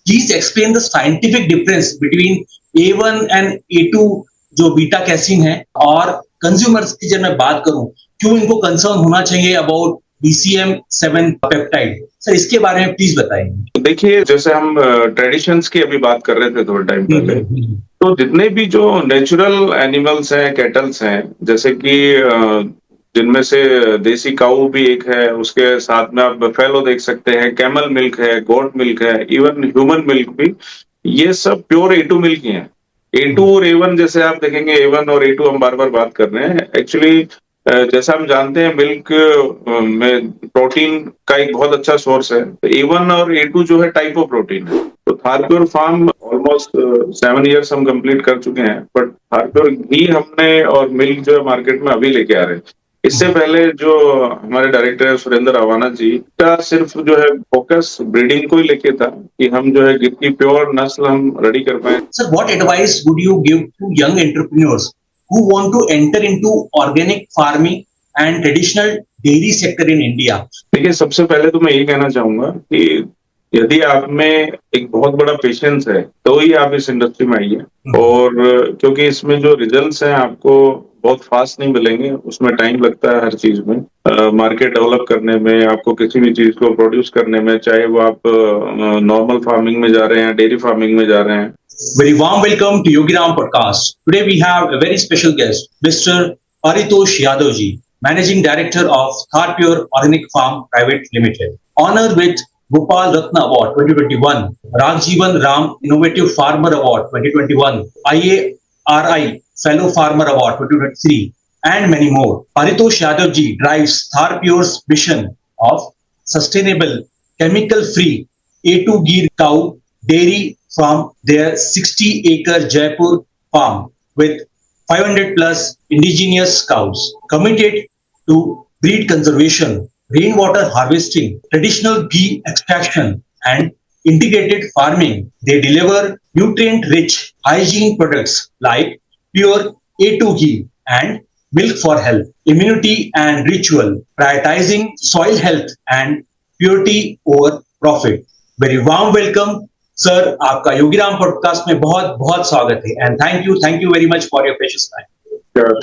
Please explain the scientific difference between A1 and A2 जो beta casein है, और consumers की जब मैं बात करूं क्यों इनको कंसर्न होना चाहिए अबाउट BCM7 पेप्टाइड, सर इसके बारे में प्लीज बताइए। देखिए, जैसे हम ट्रेडिशंस की अभी बात कर रहे थे थोड़े टाइम पहले, तो जितने भी जो नेचुरल एनिमल्स हैं, कैटल्स हैं, जैसे कि जिनमें से देसी काऊ भी एक है, उसके साथ में आप बफेलो देख सकते हैं, कैमल मिल्क है, गोट मिल्क है, इवन ह्यूमन मिल्क भी, ये सब प्योर A2 मिल्क ही है। A2 और A1 जैसे आप देखेंगे, A1 और A2 हम बार बार बात कर रहे हैं। एक्चुअली जैसा हम जानते हैं, मिल्क में प्रोटीन का एक बहुत अच्छा सोर्स है। तो A1 और A2 जो है टाइप ऑफ प्रोटीन है। तो थारप्योर फार्म ऑलमोस्ट 7 इयर्स हम कंप्लीट कर चुके हैं, बट थारप्योर घी हमने और मिल्क जो है मार्केट में अभी लेके आ रहे हैं। इससे पहले जो हमारे डायरेक्टर है सुरेंद्र अवाना जी का सिर्फ जो है फोकस ब्रीडिंग को ही लेके था कि हम जो है गिर की प्योर नस्ल हम रेडी कर पाए। Sir, what advice would you give to young entrepreneurs who want to enter into organic farming and traditional dairy sector in India? देखिए, सबसे पहले तो मैं यही कहना चाहूंगा कि यदि आप में एक बहुत बड़ा पेशेंस है तो ही आप इस इंडस्ट्री में आइए। और क्योंकि इसमें जो रिजल्ट्स हैं आपको बहुत फास्ट नहीं मिलेंगे, उसमें टाइम लगता है हर चीज में, मार्केट डेवलप करने में, आपको किसी भी चीज को प्रोड्यूस करने में, चाहे वो आप नॉर्मल फार्मिंग में जा रहे हैं, डेयरी फार्मिंग में जा रहे हैं। Very warm welcome to Yogiram Podcast. Today we have a very special guest, Mr. Paritosh Yadavji, Managing Director of Tharpure Organic Farm Private Limited. Honored with Gopal Ratna Award 2021, Ragjivan Ram Innovative Farmer Award 2021, IARI Fellow Farmer Award 2023, and many more. Paritosh Yadavji drives Tharpure's mission of sustainable, chemical-free A2 ghee cow dairy from their 60-acre Jaipur farm with 500 plus indigenous cows, committed to breed conservation, rainwater harvesting, traditional ghee extraction, and integrated farming. They deliver nutrient-rich hygiene products like pure A2 ghee and milk for health, immunity and ritual, prioritizing soil health and purity over profit. Very warm welcome, sir, आपका Yogiram podcast में बहुत बहुत स्वागत है, and thank you very much for your precious time.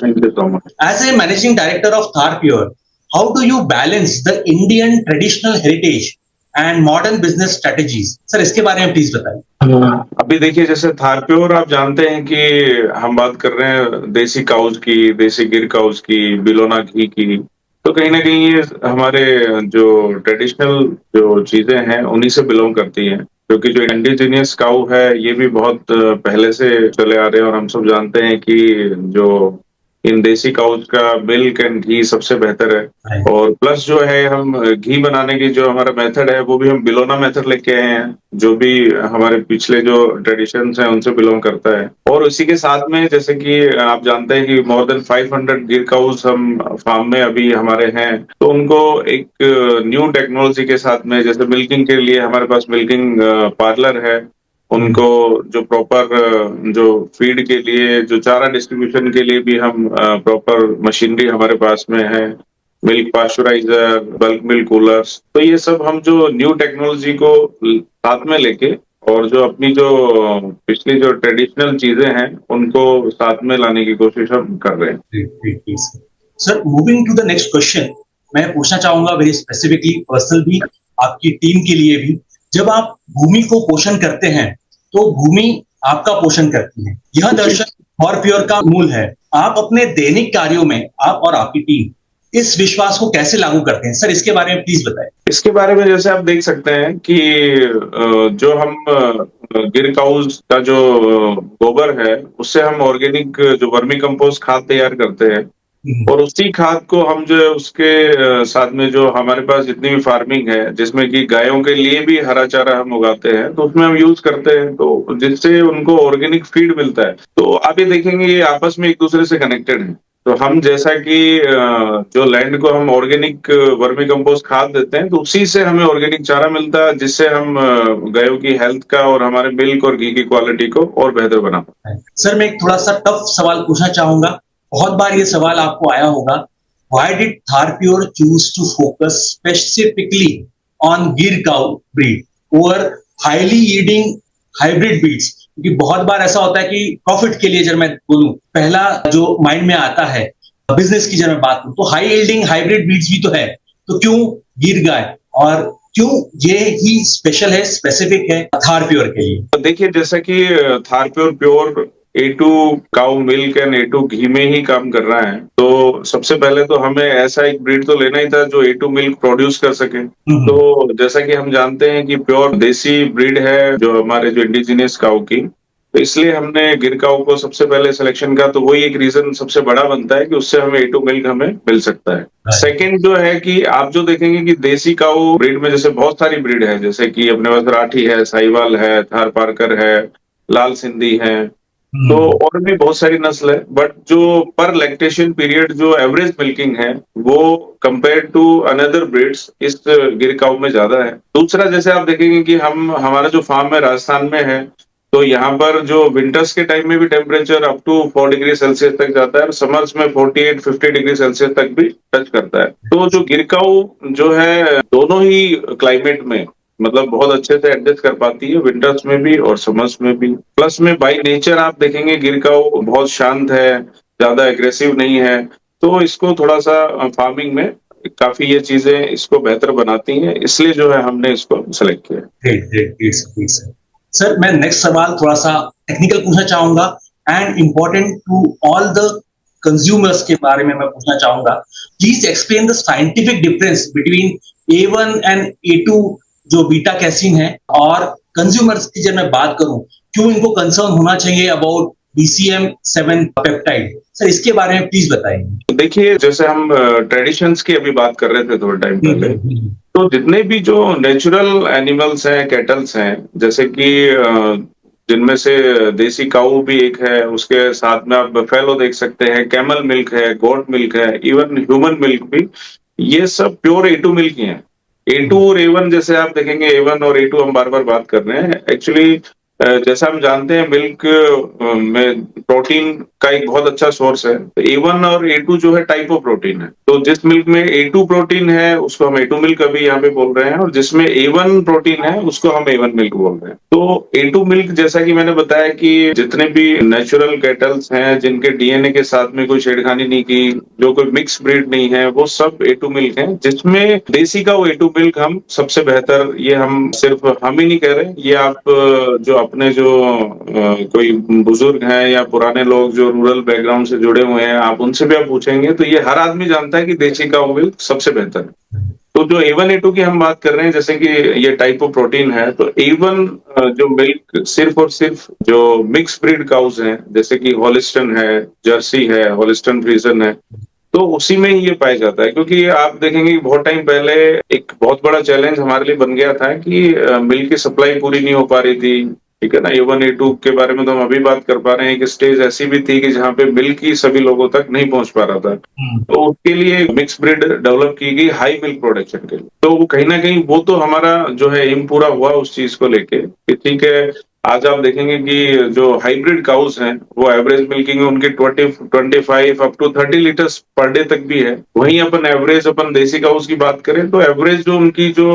Thank you so much. As a managing director of Tharpure, how do you balance the Indian traditional heritage and modern business strategies? Sir, इसके बारे में please बताइए। अभी देखिए, जैसे थारप्योर आप जानते हैं कि हम बात कर रहे हैं देसी काउज की, देसी गिर काउज की, बिलोना घी की। तो कहीं ना कहीं ये हमारे जो ट्रेडिशनल जो चीजें हैं उन्हीं से बिलोंग करती हैं, क्योंकि जो इंडिजिनियस काऊ है ये भी बहुत पहले से चले आ रहे हैं। और हम सब जानते हैं कि जो इन देसी काउज का मिल्क एंड घी सबसे बेहतर है। और प्लस जो है हम घी बनाने की जो हमारा मेथड है वो भी हम बिलोना मेथड लेके आए हैं, जो भी हमारे पिछले जो ट्रेडिशंस हैं उनसे बिलोंग करता है। और इसी के साथ में जैसे कि आप जानते हैं कि मोर देन 500 गिर काउज हम फार्म में अभी हमारे हैं, तो उनको एक न्यू टेक्नोलॉजी के साथ में, जैसे मिल्किंग के लिए हमारे पास मिल्किंग पार्लर है, उनको जो प्रॉपर जो फीड के लिए, जो चारा डिस्ट्रीब्यूशन के लिए भी हम प्रॉपर मशीनरी हमारे पास में है, milk pasteuriser, bulk milk coolers. तो ये सब हम जो न्यू टेक्नोलॉजी को साथ में लेके और जो अपनी जो पिछली जो ट्रेडिशनल चीजें हैं उनको साथ में लाने की कोशिश हम कर रहे हैं। Sir, moving to the next question, मैं पूछना चाहूंगा वेरी स्पेसिफिकली, पर्सनल भी, आपकी टीम के लिए भी, जब आप भूमि को पोषण करते हैं तो भूमि आपका पोषण करती है, यह दर्शन थारप्योर का मूल है। आप अपने दैनिक कार्यों में, आप और आपकी टीम, इस विश्वास को कैसे लागू करते हैं? सर, इसके बारे में प्लीज बताएं। इसके बारे में जैसे आप देख सकते हैं कि जो हम गिर काउज का जो गोबर है उससे हम ऑर्गेनिक जो वर्मी कंपोस्ट खाद तैयार करते हैं, और उसी खाद को हम जो है उसके साथ में जो हमारे पास जितनी भी फार्मिंग है, जिसमें कि गायों के लिए भी हरा चारा हम उगाते हैं, तो उसमें हम यूज करते हैं, तो जिससे उनको ऑर्गेनिक फीड मिलता है। तो आप ये देखेंगे ये आपस में एक दूसरे से कनेक्टेड है। तो हम जैसा कि जो लैंड को हम ऑर्गेनिक वर्मी कंपोस्ट खाद देते हैं, तो उसी से हमें ऑर्गेनिक चारा मिलता है, जिससे हम गायों की हेल्थ का और हमारे मिल्क और घी की क्वालिटी को और बेहतर बना पाते हैं। सर, मैं एक थोड़ा सा टफ सवाल पूछना चाहूंगा, बहुत बार ये सवाल आपको आया होगा, why did Tharpure choose to focus specifically on Gir cow breed over highly yielding hybrid breeds, क्योंकि बहुत बार ऐसा होता है कि प्रॉफिट के लिए, जब मैं बोलूं, पहला जो माइंड में आता है बिजनेस की, जब मैं बात करूं, तो हाई यील्डिंग हाइब्रिड बीट्स भी तो है, तो क्यों गिर गाय, और क्यों ये ही स्पेशल है, स्पेसिफिक है थार प्योर के लिए? तो देखिए, जैसा कि Thar pure A2 cow milk and A2 घी में ही काम कर रहा है, तो सबसे पहले तो हमें ऐसा एक ब्रीड तो लेना ही था जो A2 मिल्क प्रोड्यूस कर सके। तो जैसा कि हम जानते हैं कि प्योर देसी ब्रीड है जो हमारे जो इंडिजिनियस काउ की, तो इसलिए हमने गिर काउ को सबसे पहले सिलेक्शन का, तो वही एक रीजन सबसे बड़ा बनता है कि उससे हमें A2 मिल्क हमें मिल सकता है। सेकंड जो है कि आप जो देखेंगे कि देसी काउ ब्रीड में जैसे बहुत सारी ब्रीड है, जैसे कि अपने पास राठी है, साहिवाल है, थार पारकर है, लाल सिंधी है, तो और भी बहुत सारी नस्ल है, बट जो पर लैक्टेशन पीरियड जो एवरेज मिल्किंग है वो कंपेयर टू अनदर ब्रीड्स इस गिर काउ में ज्यादा है। दूसरा, जैसे आप देखेंगे कि हमारा जो फार्म है राजस्थान में है, तो यहाँ पर जो विंटर्स के टाइम में भी temperature up to 4 degree Celsius तक जाता है और समर्स में 48-50 डिग्री सेल्सियस तक भी टच करता है। तो जो गिर काउ जो है दोनों ही क्लाइमेट में मतलब बहुत अच्छे से एडजस्ट कर पाती है, विंटर्स में भी और समर्स में भी। प्लस में बाई नेचर आप देखेंगे गिर काउ बहुत शांत है, ज्यादा एग्रेसिव नहीं है, तो इसको थोड़ा सा फार्मिंग में काफी ये चीजें इसको बेहतर बनाती हैं, इसलिए जो है हमने इसको सेलेक्ट किया। Great great great great sir. Sir, मैं नेक्स्ट सवाल थोड़ा सा टेक्निकल पूछना चाहूंगा and important to all the consumers के बारे में मैं पूछना चाहूंगा। Please explain the scientific difference between A1 and A2 जो बीटा कैसीन है, और कंज्यूमर्स की जब मैं बात करूं, क्यों इनको कंसर्न होना चाहिए अबाउट BCM7 पेप्टाइड? सर, इसके बारे में प्लीज बताएंगे। देखिए, जैसे हम ट्रेडिशंस की अभी बात कर रहे थे थोड़े टाइम पहले, तो जितने भी जो नेचुरल एनिमल्स हैं, कैटल्स हैं, जैसे कि जिनमें से देसी काऊ भी एक है, उसके साथ में आप बफेलो देख सकते हैं, कैमल मिल्क है, गोट मिल्क है, इवन ह्यूमन मिल्क भी, ये सब प्योर A2 मिल्क ही है। A2 और A1 जैसे आप देखेंगे, A1 और A2 हम बार बार बात कर रहे हैं, एक्चुअली जैसा हम जानते हैं मिल्क में प्रोटीन का एक बहुत अच्छा सोर्स है, तो A1 और A2 जो है टाइप ऑफ प्रोटीन है, तो जिस मिल्क में A2 प्रोटीन है उसको हम A2 मिल्क अभी यहाँ पे बोल रहे हैं, और जिसमें A1 प्रोटीन है उसको हम A1 मिल्क बोल रहे हैं। तो A2 मिल्क, जैसा कि मैंने बताया कि जितने भी नेचुरल कैटल्स हैं जिनके डीएनए के साथ में कोई छेड़खानी नहीं की, जो कोई मिक्स ब्रीड नहीं है, वो सब A2 मिल्क है, जिसमें देसी का वो A2 मिल्क हम सबसे बेहतर, ये हम सिर्फ हम ही नहीं कह रहे, ये आप जो अपने जो कोई बुजुर्ग हैं या पुराने लोग जो रूरल बैकग्राउंड से जुड़े हुए हैं, आप उनसे भी आप पूछेंगे तो ये हर आदमी जानता है कि देसी का मिल्क सबसे बेहतर है। तो जो A1 A2 की हम बात कर रहे हैं, जैसे कि ये टाइप ऑफ प्रोटीन है, तो A1 जो मिल्क सिर्फ और सिर्फ जो मिक्स ब्रीड काउस हैं, जैसे कि हॉलिस्टन है, जर्सी है, हॉलिस्टन फ्रीजन है, तो उसी में ही ये पाया जाता है। क्योंकि आप देखेंगे कि बहुत टाइम पहले एक बहुत बड़ा चैलेंज हमारे लिए बन गया था कि मिल्क की सप्लाई पूरी नहीं हो पा रही थी, ठीक है ना। A1 A2 के बारे में तो हम अभी बात कर पा रहे हैं कि स्टेज ऐसी भी थी कि जहाँ पे मिल्क ही सभी लोगों तक नहीं पहुंच पा रहा था, तो उसके लिए मिक्स ब्रीड डेवलप की गई हाई मिल्क प्रोडक्शन के लिए। तो वो कहीं ना कहीं वो तो हमारा जो है एम पूरा हुआ उस चीज को लेके कि ठीक है, आज आप देखेंगे कि जो हाइब्रिड काउस हैं वो एवरेज मिल्किंग उनकी 25 up to 30 litres per day तक भी है। वहीं अपन देसी काउस की बात करें तो एवरेज जो उनकी जो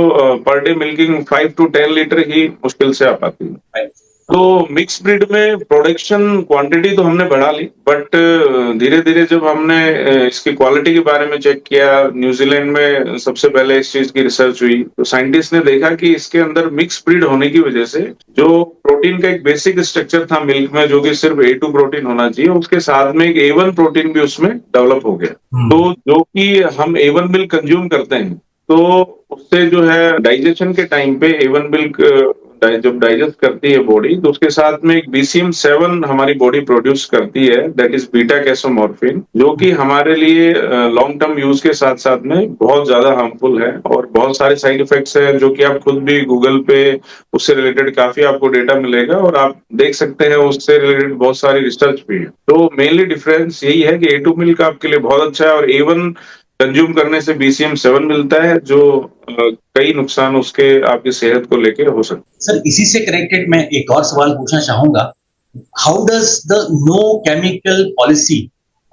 per day milking 5 to 10 litre ही मुश्किल से आ पाती है। तो मिक्स ब्रीड में प्रोडक्शन क्वांटिटी तो हमने बढ़ा ली, बट धीरे धीरे जब हमने इसकी क्वालिटी के बारे में चेक किया, न्यूजीलैंड में सबसे पहले इस चीज की रिसर्च हुई, तो साइंटिस्ट ने देखा कि इसके अंदर मिक्स ब्रीड होने की वजह से जो प्रोटीन का एक बेसिक स्ट्रक्चर था मिल्क में, जो कि सिर्फ A2 प्रोटीन होना चाहिए, उसके साथ में एक A1 प्रोटीन भी उसमें डेवलप हो गया। तो जो कि हम A1 मिल्क कंज्यूम करते हैं, तो उससे जो है डाइजेशन के टाइम पे A1 मिल्क जब डाइजेस्ट करती है बॉडी, तो उसके साथ में एक BCM7 हमारी बॉडी प्रोड्यूस करती है, दैट इज बीटा कैसोमॉर्फिन, जो कि हमारे लिए लॉन्ग टर्म यूज के साथ साथ में बहुत ज्यादा हार्मफुल है, और बहुत सारे साइड इफेक्ट्स हैं जो कि आप खुद भी गूगल पे उससे रिलेटेड काफी आपको डेटा मिलेगा और आप देख सकते हैं, उससे रिलेटेड बहुत सारी रिसर्च भी है। तो मेनली डिफरेंस यही है कि A2 मिल्क आपके लिए बहुत अच्छा है, और A1 कंज्यूम करने से BCM7 मिलता है, जो कई नुकसान उसके आपकी सेहत को लेके हो सकते हैं। सर, इसी से कनेक्टेड मैं एक और सवाल पूछना चाहूंगा। How does the no chemical policy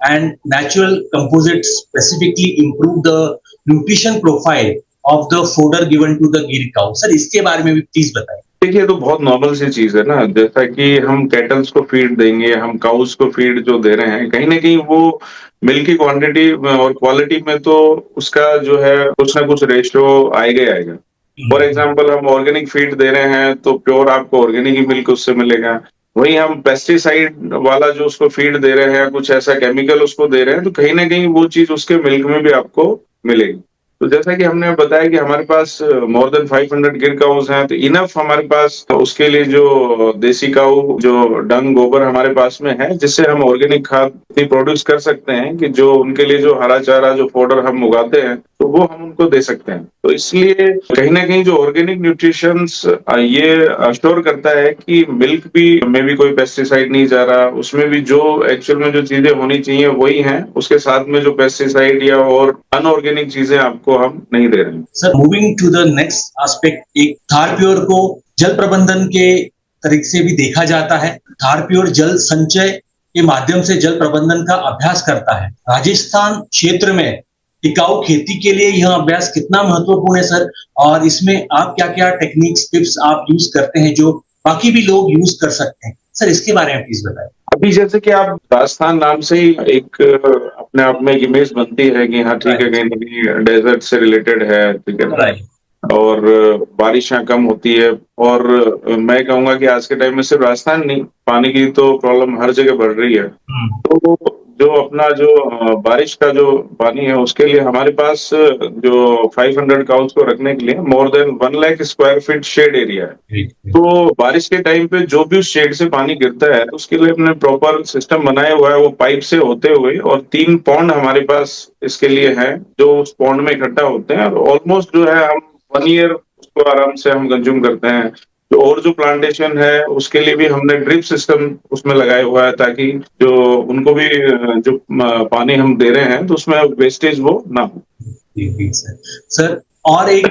and natural composite specifically improve the nutrition profile of the fodder given to the Gir cow? Sir, इसके बारे में भी प्लीज बताएं। देखिए, ये तो बहुत नॉर्मल सी चीज़ है ना, जैसा कि हम कैटल्स को फीड देंगे, हम काउज़ को फीड जो दे रहे हैं, कहीं न कहीं वो मिल्क की क्वांटिटी और क्वालिटी में तो उसका जो है कुछ ना कुछ रेशियो आएगा ही आएगा। फॉर एग्ज़ाम्पल हम ऑर्गेनिक फीड दे रहे हैं, तो प्योर आपको ऑर्गेनिक ही मिल्क उससे मिलेगा। वहीं हम पेस्टिसाइड वाला जो उसको फीड दे रहे हैं, कुछ ऐसा केमिकल उसको दे रहे हैं, तो कहीं न कहीं वो चीज़ उसके मिल्क में भी आपको मिलेगी। तो जैसा कि हमने बताया कि हमारे पास मोर देन 500 गिर काउज़ हैं, तो इनफ हमारे पास उसके लिए जो देसी काऊ जो डंग गोबर हमारे पास में है, जिससे हम ऑर्गेनिक खाद इतनी प्रोड्यूस कर सकते हैं कि जो उनके लिए जो हरा चारा, जो फॉडर हम उगाते हैं, तो वो हम उनको दे सकते हैं। तो इसलिए कहीं न कहीं जो ऑर्गेनिक न्यूट्रिशंस ये अश्योर करता है कि मिल्क भी में भी कोई पेस्टिसाइड नहीं जा रहा, उसमें भी जो एक्चुअल में जो चीज़ें होनी चाहिए वही हैं, उसके साथ में जो पेस्टिसाइड या और अनऑर्गेनिक चीज़ें आपको हम नहीं दे रहे हैं। Sir moving to the next aspect, एक थारप्योर को जल प्रबंधन के तरीके से भी देखा जाता है। थारप्योर जल संचय के माध्यम से जल प्रबंधन का अभ्यास करता है। राजस्थान क्षेत्र में टिकाऊ खेती के लिए यह अभ्यास कितना महत्वपूर्ण है सर, और इसमें आप क्या क्या टेक्निक्स टिप्स आप यूज करते हैं जो बाकी भी लोग यूज कर सकते हैं सर, इसके बारे में प्लीज बताएं। अभी जैसे कि आप राजस्थान नाम से ही एक अपने आप में एक इमेज बनती है कि हाँ ठीक है, राइट, कहीं न कहीं डेज़र्ट से रिलेटेड है, ठीक है ना? राइट। और बारिश यहाँ कम होती है और मैं कहूँगा कि आज के टाइम में सिर्फ राजस्थान नहीं, पानी की तो प्रॉब्लम हर जगह बढ़ रही है। तो जो अपना जो बारिश का जो पानी है उसके लिए हमारे पास जो 500 काउज़ को रखने के लिए more than 1 lakh square feet shed area है। तो बारिश के टाइम पे जो भी उस शेड से पानी गिरता है, उसके लिए हमने प्रॉपर सिस्टम बनाया हुआ है, वो पाइप से होते हुए और 3 पॉन्ड हमारे पास इसके लिए हैं, जो उस पॉन्ड में इकट्ठा होते हैं और ऑलमोस्ट जो है हम 1 ईयर उसको आराम से हम कंज़्यूम करते हैं। तो और जो प्लांटेशन है, उसके लिए भी हमने ड्रिप सिस्टम उसमें लगाया हुआ है ताकि जो उनको भी जो पानी हम दे रहे हैं, तो उसमें वेस्टेज वो ना हो। जी, जी सर। सर और एक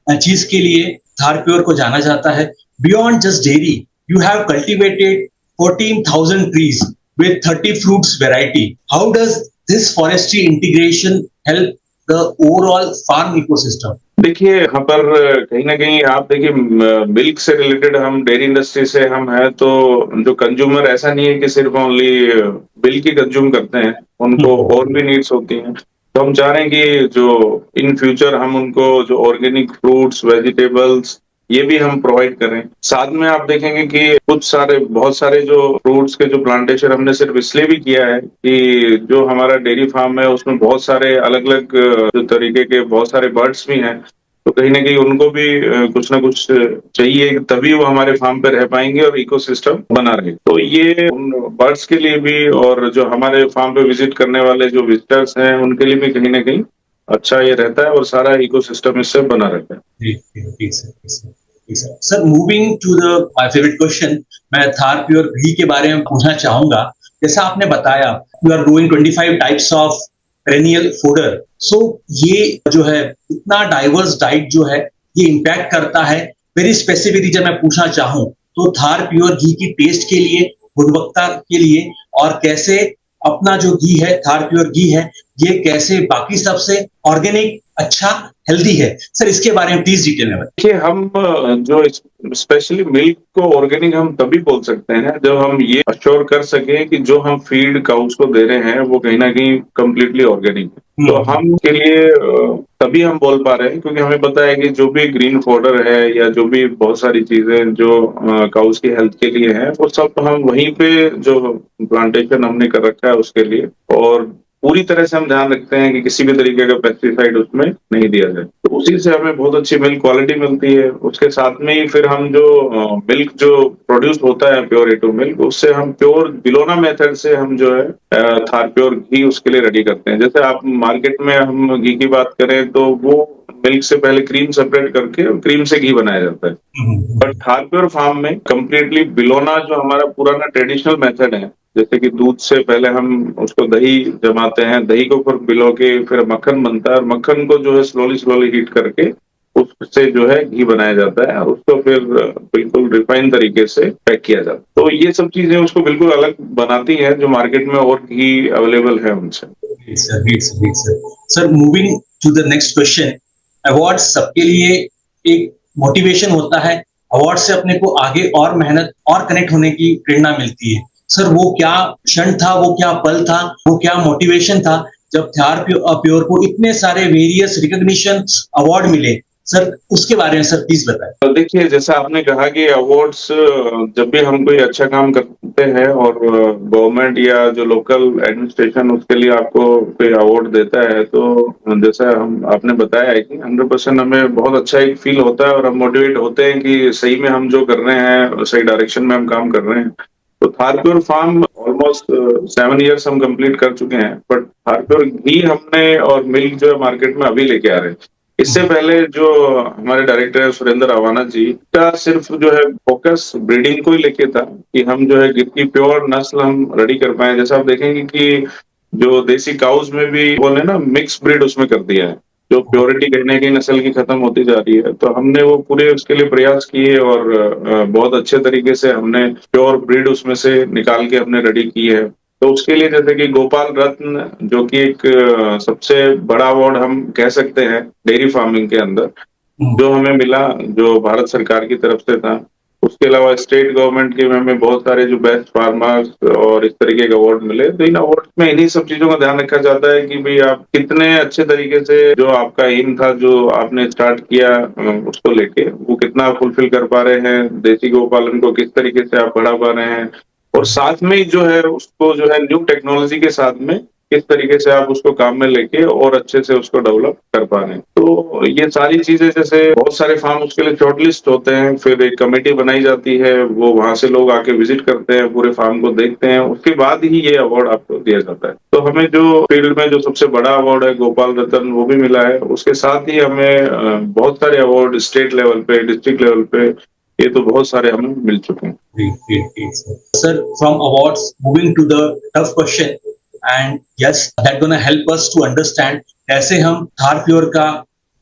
चीज के लिए थारप्योर को जाना जाता है। Beyond just dairy you have cultivated 14,000 trees with 30 fruits variety. How does this forestry integration help the overall farm ecosystem? देखिए, यहाँ पर कहीं न कहीं आप देखिए मिल्क से रिलेटेड हम डेयरी इंडस्ट्री से हम हैं, तो जो कंज्यूमर ऐसा नहीं है कि सिर्फ ओनली मिल्क ही कंज्यूम करते हैं, उनको और भी नीड्स होती हैं। तो हम चाह रहे हैं कि जो इन फ्यूचर हम उनको जो ऑर्गेनिक फ्रूट्स, वेजिटेबल्स ये भी हम प्रोवाइड करें। साथ में आप देखेंगे कि बहुत सारे जो फ्रूट्स के जो प्लांटेशन हमने सिर्फ इसलिए भी किया है कि जो हमारा डेयरी फार्म है उसमें बहुत सारे अलग-अलग जो तरीके के बहुत सारे बर्ड्स भी हैं। तो कहीं न कहीं उनको भी कुछ ना कुछ चाहिए, तभी वो हमारे फार्म पे रह पाएँगे और इकोसिस्टम बना रहे। तो ये उन बर्ड्स के लिए भी और जो हमारे फार्म पे विज़िट करने वाले जो विज़िटर्स हैं, उनके लिए भी कहीं न कहीं अच्छा ये रहता है और सारा इकोसिस्टम इससे बना रहता है। जी, जी, जी सर, जी सर, जी sir. Sir moving to the my favourite question, मैं थारप्योर घी के बारे में पूछना चाहूंगा। जैसा आपने बताया you are growing 25 types of perennial fodder. So ये जो है इतना डाइवर्स डाइट जो है ये इम्पैक्ट करता है। वेरी स्पेसिफिकली जब मैं पूछना चाहूँ तो थारप्योर घी की टेस्ट के लिए, गुणवत्ता के लिए, और कैसे अपना जो घी है, थारप्योर घी है, ये कैसे बाकी सबसे ऑर्गेनिक, अच्छा, हेल्दी है सर, इसके बारे में प्लीज डिटेल में बताइए। देखिए, हम जो स्पेशली मिल्क को ऑर्गेनिक हम तभी बोल सकते हैं जब हम ये अश्योर कर सके कि जो हम फीड काउस को दे रहे हैं वो कहीं ना कहीं कम्प्लीटली ऑर्गेनिक है। तो हम के लिए तभी हम बोल पा रहे हैं क्योंकि हमें पता है कि जो भी ग्रीन फॉडर है या जो भी बहुत सारी चीजें जो काउस की हेल्थ के लिए है वो सब हम वहीं पे जो प्लांटेशन हमने कर रखा है उसके लिए, और पूरी तरह से हम ध्यान रखते हैं कि किसी भी तरीके का पेस्टिसाइड उसमें नहीं दिया जाए। तो उसी से हमें बहुत अच्छी मिल्क क्वालिटी मिलती है। उसके साथ में ही फिर हम जो मिल्क जो प्रोड्यूस होता है प्योर ए2 मिल्क, उससे हम प्योर बिलोना मेथड से हम जो है थार प्योर घी उसके लिए रेडी करते हैं। जैसे आप मार्केट में हम घी की बात करें तो वो मिल्क से पहले क्रीम सेपरेट करके और क्रीम से घी बनाया जाता है। बट थार प्योर फार्म में कम्प्लीटली बिलोना जो हमारा पुराना ट्रेडिशनल मेथड है, जैसे कि दूध से पहले हम उसको दही जमाते हैं, दही को फिर बिलो के फिर मक्खन बनता है और मक्खन को जो है स्लोली स्लोली हीट करके उससे जो है घी बनाया जाता है और उसको फिर बिल्कुल रिफाइंड तरीके से पैक किया जाता है। तो ये सब चीजें उसको बिल्कुल अलग बनाती हैं जो मार्केट में और घी अवेलेबल है उनसे। Sir moving to the next question, award सबके लिए एक मोटिवेशन होता है, अवार्ड से अपने को आगे और मेहनत और कनेक्ट होने की प्रेरणा मिलती है। सर वो क्या क्षण था, वो क्या पल था, वो क्या मोटिवेशन था जब थार प्योर को इतने सारे वेरियस रिकॉग्निशन अवार्ड मिले? सर उसके बारे में सर प्लीज बताएं। तो देखिए, जैसा आपने कहा कि अवार्ड्स जब भी हम कोई अच्छा काम करते हैं और गवर्नमेंट या जो लोकल एडमिनिस्ट्रेशन उसके लिए आपको कोई अवार्ड देता है, तो जैसा हम आपने बताया है कि 100% हमें बहुत अच्छा एक फील होता है और हम मोटिवेट होते हैं कि सही में हम जो कर रहे हैं सही डायरेक्शन में हम काम कर रहे हैं। तो थारप्योर फार्म ऑलमोस्ट 7 इयर्स हम कंप्लीट कर चुके हैं, बट थारप्योर घी हमने और मिल्क जो है मार्केट में अभी लेके आ रहे हैं। इससे पहले जो हमारे डायरेक्टर है सुरेंद्र अवाना जी का सिर्फ जो है फोकस ब्रीडिंग को ही लेके था कि हम जो है गिर की प्योर नस्ल हम रेडी कर पाए। जैसा आप देखेंगे कि जो देसी काउज में भी बोले ना मिक्स ब्रीड उसमें कर दिया है, जो प्योरिटी कहीं न कहीं नस्ल की खत्म होती जा रही है। तो हमने वो पूरे उसके लिए प्रयास किए और बहुत अच्छे तरीके से हमने प्योर ब्रीड उसमें से निकाल के हमने रेडी की है। तो उसके लिए जैसे कि गोपाल रत्न जो कि एक सबसे बड़ा अवार्ड हम कह सकते हैं डेयरी फार्मिंग के अंदर, जो हमें मिला, जो भारत सरकार की तरफ से था। उसके अलावा स्टेट गवर्नमेंट के में हमें बहुत सारे जो बेस्ट फार्मर्स और इस तरीके के अवार्ड मिले। तो इन अवार्ड में इन्हीं सब चीजों का ध्यान रखा जाता है कि भाई आप कितने अच्छे तरीके से जो आपका एम था, जो आपने स्टार्ट किया उसको लेके वो कितना फुलफिल कर पा रहे हैं, देसी गौपालन को किस तरीके से आप बढ़ा पा रहे हैं और साथ में ही जो है उसको जो है न्यू टेक्नोलॉजी के साथ में किस तरीके से आप उसको काम में लेके और अच्छे से उसको डेवलप कर पा रहे हैं। तो ये सारी चीजें, जैसे बहुत सारे फार्म उसके लिए शॉर्टलिस्ट होते हैं, फिर एक कमेटी बनाई जाती है, वो वहां से लोग आके विजिट करते हैं, पूरे फार्म को देखते हैं, उसके बाद ही ये अवार्ड आपको दिया जाता है। तो हमें जो फील्ड में जो सबसे बड़ा अवार्ड है गोपाल रत्न वो भी मिला है। उसके साथ ही हमें बहुत सारे अवार्ड स्टेट लेवल पे, डिस्ट्रिक्ट लेवल पे, ये तो बहुत सारे हमें मिल चुके हैं। Great, sir. Sir, from awards, moving to the tough question, and yes, that gonna help us to understand कैसे हम थार प्योर का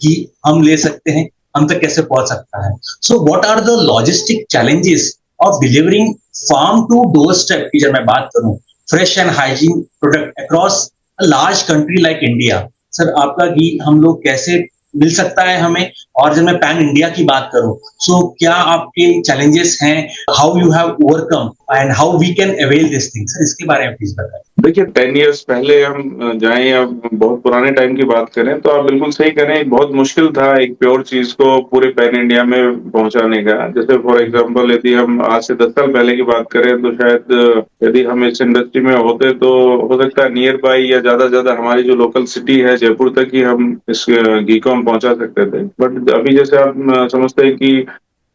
घी हम ले सकते हैं, हम तक कैसे पहुंच सकता है. So, what are the logistic challenges of delivering farm to doorstep की जब मैं बात करूं, fresh and hygiene product across a large country like India. Sir आपका घी हम लोग कैसे मिल सकता है हमें, और जब मैं पैन इंडिया की बात करूं, सो क्या आपके चैलेंजेस हैं, how you have overcome and how we can avail this thing, sir इसके बारे में प्लीज बताएं. देखिए 10 इयर्स पहले हम जाएं या बहुत पुराने टाइम की बात करें तो आप बिल्कुल सही करें, बहुत मुश्किल था एक प्योर चीज को पूरे पैन इंडिया में पहुंचाने का। जैसे फॉर एग्जांपल यदि हम आज से 10 साल पहले की बात करें तो शायद यदि हम इस इंडस्ट्री में होते तो हो सकता है नियर बाई या ज्यादा हमारी जो लोकल सिटी है जयपुर तक ही हम इस घी को हम पहुंचा सकते थे। बट अभी जैसे आप समझते हैं कि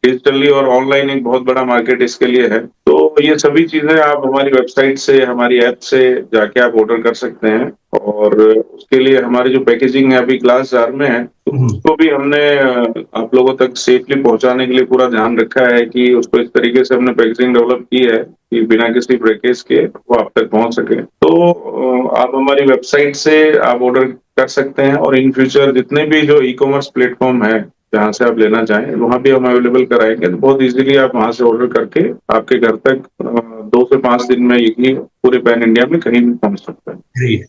डिजिटली और ऑनलाइन एक बहुत बड़ा मार्केट इसके लिए है, तो ये सभी चीजें आप हमारी वेबसाइट से, हमारी ऐप से जाके आप ऑर्डर कर सकते हैं। और उसके लिए हमारी जो पैकेजिंग है अभी ग्लास जार में है, तो उसको भी हमने आप लोगों तक सेफली पहुंचाने के लिए पूरा ध्यान रखा है कि उसको इस तरीके से हमने पैकेजिंग डेवलप की है कि बिना किसी ब्रेकेज के वो आप तक पहुंच सके। तो आप हमारी वेबसाइट से आप ऑर्डर कर सकते हैं और इन फ्यूचर जितने भी जो ई कॉमर्स प्लेटफॉर्म है जहाँ से आप लेना चाहें वहां भी हम अवेलेबल कराएंगे, तो बहुत इजीली आप वहां से ऑर्डर करके आपके घर तक 2 से 5 दिन में ये पूरे पैन इंडिया में कहीं भी पहुंच सकता है। Great.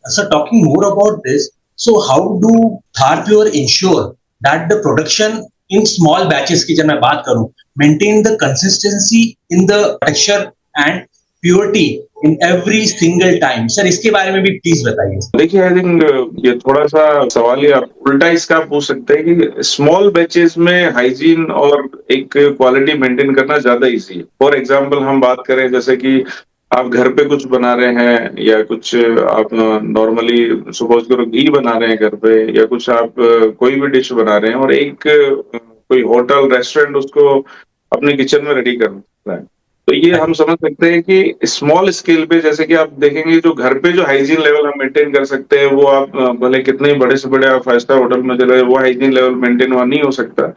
Sir, talking more about this, so how do Thar Pure ensure that the production in small batches की जब मैं बात करूं, maintain the consistency in the texture and purity in every single time. Sir इसके बारे में भी please बताइए. देखिए आई थिंक ये थोड़ा सा सवाल ही आप उल्टा इसका पूछ सकते हैं कि स्मॉल बैचेस में हाइजीन और एक क्वालिटी मेंटेन करना ज्यादा इजी है। फॉर एग्जांपल हम बात करें जैसे कि आप घर पे कुछ बना रहे हैं या कुछ आप नॉर्मली सपोज करो घी बना रहे हैं घर पे, या कुछ आप कोई भी डिश बना रहे हैं और एक कोई होटल रेस्टोरेंट उसको अपने किचन में रेडी कर रहा है, तो ये हम समझ सकते हैं कि स्मॉल स्केल पे जैसे कि आप देखेंगे जो घर पे जो हाइजीन लेवल हम मेंटेन कर सकते हैं वो आप भले कितने बड़े से बड़े आप 5 स्टार होटल में चले वो हाइजीन लेवल मेंटेन वहां नहीं हो सकता।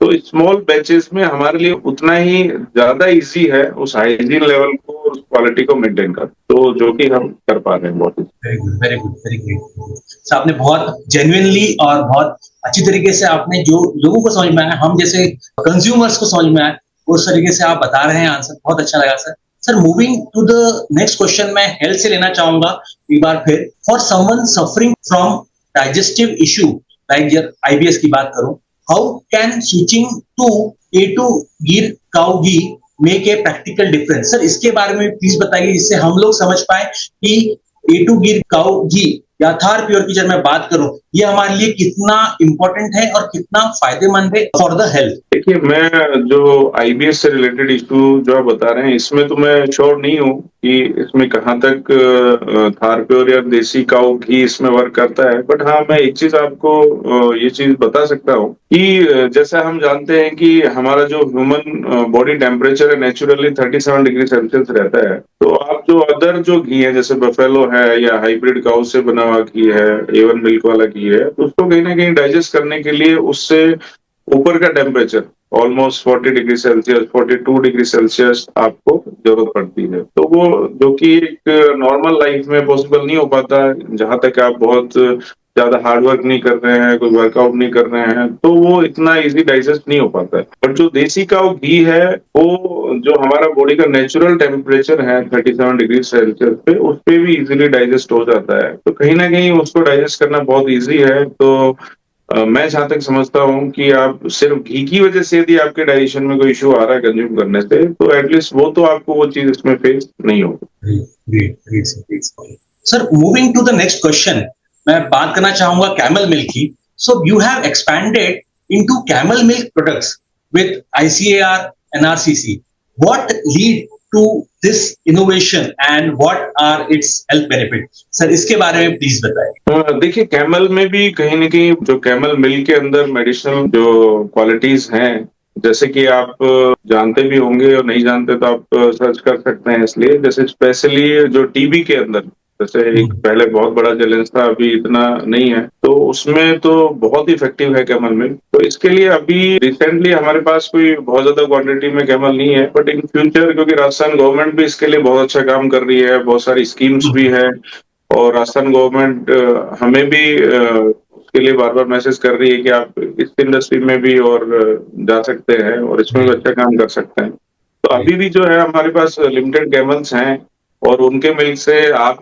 तो स्मॉल बैचेस में हमारे लिए उतना ही ज्यादा इजी है उस हाइजीन लेवल को, उस क्वालिटी को मेंटेन कर, तो जो कि हम कर पा रहे हैं बहुत। Very good very great. आपने बहुत जेन्युइनली और बहुत अच्छी तरीके से आपने जो लोगों को समझ में आया, हम जैसे कंज्यूमर्स को समझ में आया, उस तरीके से आप बता रहे हैं आंसर, बहुत अच्छा लगा sir. Sir moving to the next question, मैं हेल्थ से लेना चाहूंगा एक बार फिर. For someone suffering from digestive issue like IBS की बात करूं, how can switching to A2 Gir cow ghee make a practical difference? Sir इसके बारे में प्लीज बताइए जिससे हम लोग समझ पाए कि A2 गिर काऊ घी या थार प्योर की जब मैं बात करूं ये हमारे लिए कितना इंपॉर्टेंट है और कितना फायदेमंद है फॉर द हेल्थ। देखिए, मैं जो आईबीएस से रिलेटेड इश्यू जो आप बता रहे हैं, इसमें तो मैं श्योर नहीं हूँ कि इसमें कहाँ तक थार प्योर या देसी काऊ घी इसमें वर्क करता है। बट हाँ, मैं एक चीज आपको ये चीज बता सकता हूँ कि जैसा हम जानते हैं कि हमारा जो ह्यूमन बॉडी टेम्परेचर है नेचुरली 37 डिग्री सेल्सियस रहता है। तो आप जो अदर जो घी है जैसे बफेलो है या हाइब्रिड काऊ से बना हुआ घी है, A1 मिल्क वाला घी है, तो उसको कहीं ना कहीं डाइजेस्ट करने के लिए उससे ऊपर का temperature almost 40 degree Celsius 42 degree Celsius आपको जरूरत पड़ती है। तो वो जो कि एक नॉर्मल लाइफ में पॉसिबल नहीं हो पाता जहां तक आप बहुत ज्यादा हार्ड वर्क नहीं कर रहे हैं, कोई वर्कआउट नहीं कर रहे हैं, तो वो इतना इजी डाइजेस्ट नहीं हो पाता है। बट जो देसी काऊ घी है वो जो हमारा बॉडी का नेचुरल टेम्परेचर है 37 डिग्री सेल्सियस पे, उस पे भी इजीली डाइजेस्ट हो जाता है। तो कहीं ना कहीं उसको डाइजेस्ट करना बहुत ईजी है। तो मैं जहां तक समझता हूँ कि आप सिर्फ घी की वजह से यदि आपके डाइजेशन में कोई इश्यू आ रहा है कंज्यूम करने से, तो एटलीस्ट वो तो आपको वो चीज इसमें फेस नहीं होगी। Great great sir. Sir moving to the next question, मैं बात करना चाहूंगा कैमल मिल्क की। So you have expanded into camel milk products with ICAR NRCC. What lead to this innovation and what are its health benefits? Sir इसके बारे में please बताएं। देखिए, कैमल में भी कहीं ना कहीं जो कैमल मिल्क के अंदर मेडिसिनल जो क्वालिटीज हैं, जैसे कि आप जानते भी होंगे और नहीं जानते तो आप सर्च कर सकते हैं। इसलिए जैसे स्पेशली जो टीबी के अंदर, जैसे एक पहले बहुत बड़ा चैलेंज था, अभी इतना नहीं है, तो उसमें तो बहुत इफेक्टिव है कैमल मिल्क। तो इसके लिए अभी रिसेंटली हमारे पास कोई बहुत ज्यादा क्वांटिटी में कैमल नहीं है, बट इन फ्यूचर क्योंकि राजस्थान गवर्नमेंट भी इसके लिए बहुत अच्छा काम कर रही है, बहुत सारी स्कीम्स भी है, और राजस्थान गवर्नमेंट हमें भी उसके लिए बार बार मैसेज कर रही है कि आप इस इंडस्ट्री में भी और जा सकते हैं और इसमें भी अच्छा काम कर सकते हैं। तो अभी भी जो है हमारे पास लिमिटेड कैमल्स हैं, और उनके मिल्क से आप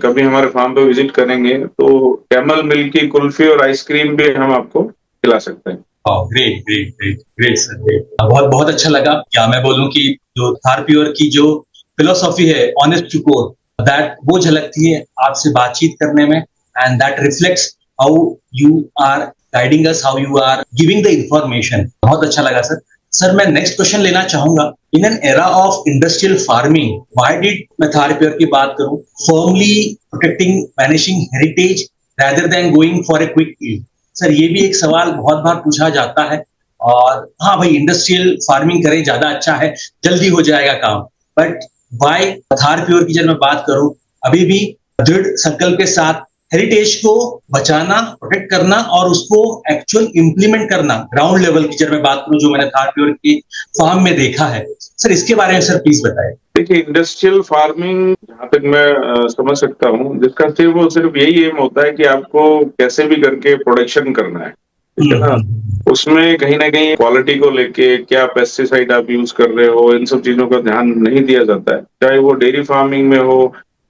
कभी हमारे फार्म पे विजिट करेंगे तो कैमल मिल्क की कुल्फी और आइसक्रीम भी हम आपको खिला सकते हैं। Great great great great sir, great. बहुत बहुत अच्छा लगा। क्या मैं बोलूं कि जो थार प्योर की जो फिलोसॉफी है ऑनेस्ट टू कोर, दैट वो झलकती है आपसे बातचीत करने में, and that reflects how you are guiding us, how you are giving the information. बहुत अच्छा लगा सर। सर मैं नेक्स्ट क्वेश्चन लेना चाहूंगा। In an era of industrial farming, why did मैं थार प्योर की बात करूं, firmly protecting managing heritage rather than going for a quick yield? Sir ये भी एक सवाल बहुत बार पूछा जाता है। और हाँ भाई, इंडस्ट्रियल फार्मिंग करें ज्यादा अच्छा है, जल्दी हो जाएगा काम। बट बाय थार प्योर की जब मैं बात करूं, अभी भी दृढ़ संकल्प के साथ हेरिटेज को बचाना, प्रोटेक्ट करना और उसको एक्चुअल इंप्लीमेंट करना ग्राउंड लेवल की जब मैं बात करूं, जो मैंने थार प्योर के फार्म में देखा है। सर इसके बारे में सर प्लीज बताएं। देखिए, इंडस्ट्रियल फार्मिंग जहां तक मैं समझ सकता हूँ, जिसका सिर्फ यही एम होता है कि आपको कैसे भी करके प्रोडक्शन करना है, ठीक है ना। उसमें कहीं ना कहीं क्वालिटी को लेके क्या पेस्टिसाइड आप यूज कर रहे हो, इन सब चीजों का ध्यान नहीं दिया जाता है। चाहे वो डेयरी फार्मिंग में हो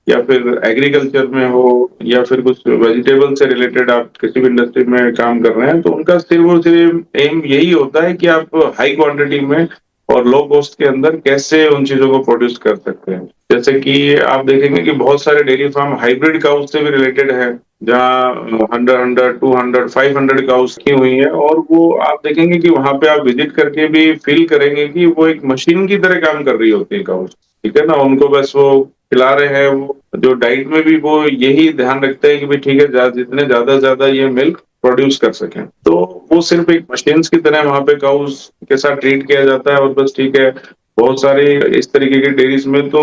या फिर एग्रीकल्चर में हो या फिर कुछ वेजिटेबल से रिलेटेड आप किसी भी इंडस्ट्री में काम कर रहे हैं, तो उनका सिर्फ एम यही होता है कि आप हाई क्वांटिटी में और लो कॉस्ट के अंदर कैसे उन चीजों को प्रोड्यूस कर सकते हैं। जैसे कि आप देखेंगे कि बहुत सारे डेयरी फार्म हाइब्रिड काउस से भी रिलेटेड है, जहाँ 100, 200, 500 काउस की हुई है, और वो आप देखेंगे कि वहां पे आप विजिट करके भी फील करेंगे कि वो एक मशीन की तरह काम कर रही होती है काउस, ठीक है ना। उनको बस वो खिला रहे हैं, वो जो डाइट में भी वो यही ध्यान रखते हैं कि भाई ठीक है, जितने ज्यादा से ज्यादा ये मिल्क प्रोड्यूस कर सकें। तो वो सिर्फ एक मशीन्स की तरह वहां पे काउस के साथ ट्रीट किया जाता है, और बस ठीक है। बहुत सारे इस तरीके के डेयरीज में तो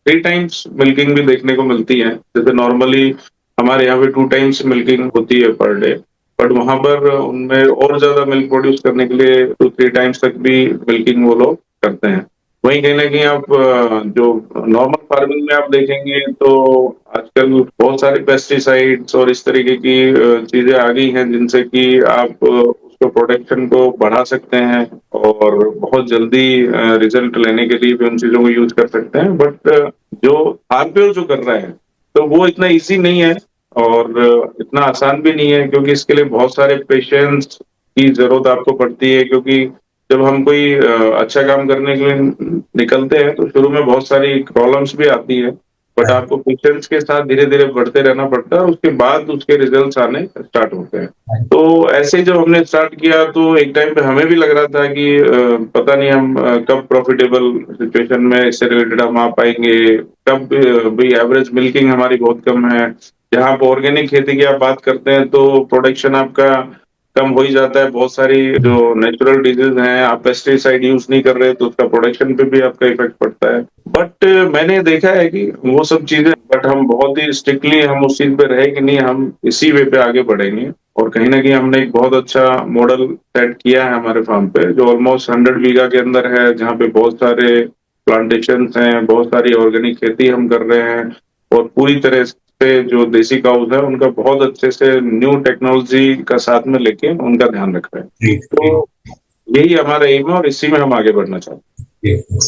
3 टाइम्स मिल्किंग भी देखने को मिलती है। जैसे नॉर्मली हमारे यहाँ पे 2 टाइम्स मिल्किंग होती है पर डे, बट वहां पर उनमें और ज्यादा मिल्क प्रोड्यूस करने के लिए 2-3 टाइम्स तक भी मिल्किंग वो लोग करते हैं। वहीं कहीं ना कहीं आप जो नॉर्मल फार्मिंग में आप देखेंगे तो आजकल बहुत सारे पेस्टिसाइड्स और इस तरीके की चीजें आ गई हैं, जिनसे कि आप उसको प्रोडक्शन को बढ़ा सकते हैं और बहुत जल्दी रिजल्ट लेने के लिए भी उन चीजों को यूज कर सकते हैं। बट जो फार्म जो कर रहे हैं, तो वो इतना इजी नहीं है और इतना आसान भी नहीं है, क्योंकि इसके लिए बहुत सारे पेशेंस की जरूरत आपको पड़ती है, क्योंकि जब हम कोई अच्छा काम करने के लिए निकलते हैं तो शुरू में बहुत सारी प्रॉब्लम्स भी आती है, बट राइट, आपको पेशेंस के साथ धीरे-धीरे बढ़ते रहना पड़ता है और उसके बाद उसके रिजल्ट्स आने स्टार्ट होते हैं। राइट, तो ऐसे ही जब हमने स्टार्ट किया तो एक टाइम पे हमें भी लग रहा था कि पता नहीं हम कब प्रॉफिटेबल सिचुएशन में इससे रिलेटेड हम आ पाएँगे, कब भई एवरेज मिल्किंग हमारी बहुत कम है। जहाँ आप ऑर्गेनिक खेती की आप बात करते हैं तो प्रोडक्शन आपका कम हो ही जाता है। बहुत सारी जो नेचुरल डिजीज़ हैं, आप पेस्टिसाइड यूज़ नहीं कर रहे तो उसका प्रोडक्शन पे भी आपका इफ़ेक्ट पड़ता है। बट मैंने देखा है कि वो सब चीज़ें, बट हम बहुत ही स्ट्रिक्टली हम उस चीज़ पे रहे कि नहीं, हम इसी वे पे आगे बढ़ेंगे और कहीं न कहीं हमने एक बहुत अच्छा मॉडल सेट किया है हमारे फार्म पे, जो ऑलमोस्ट 100 बीघा के अंदर है, जहाँ पे बहुत सारे प्लांटेशंस हैं, बहुत सारी ऑर्गेनिक खेती हम कर रहे हैं और पूरी तरह से जो देसी काउज़ है, उनका बहुत अच्छे से न्यू टेक्नोलॉजी का साथ में लेके उनका ध्यान रख रहे हैं। Great, great. तो यही हमारा एम है और इसी में हम आगे बढ़ना चाहते हैं।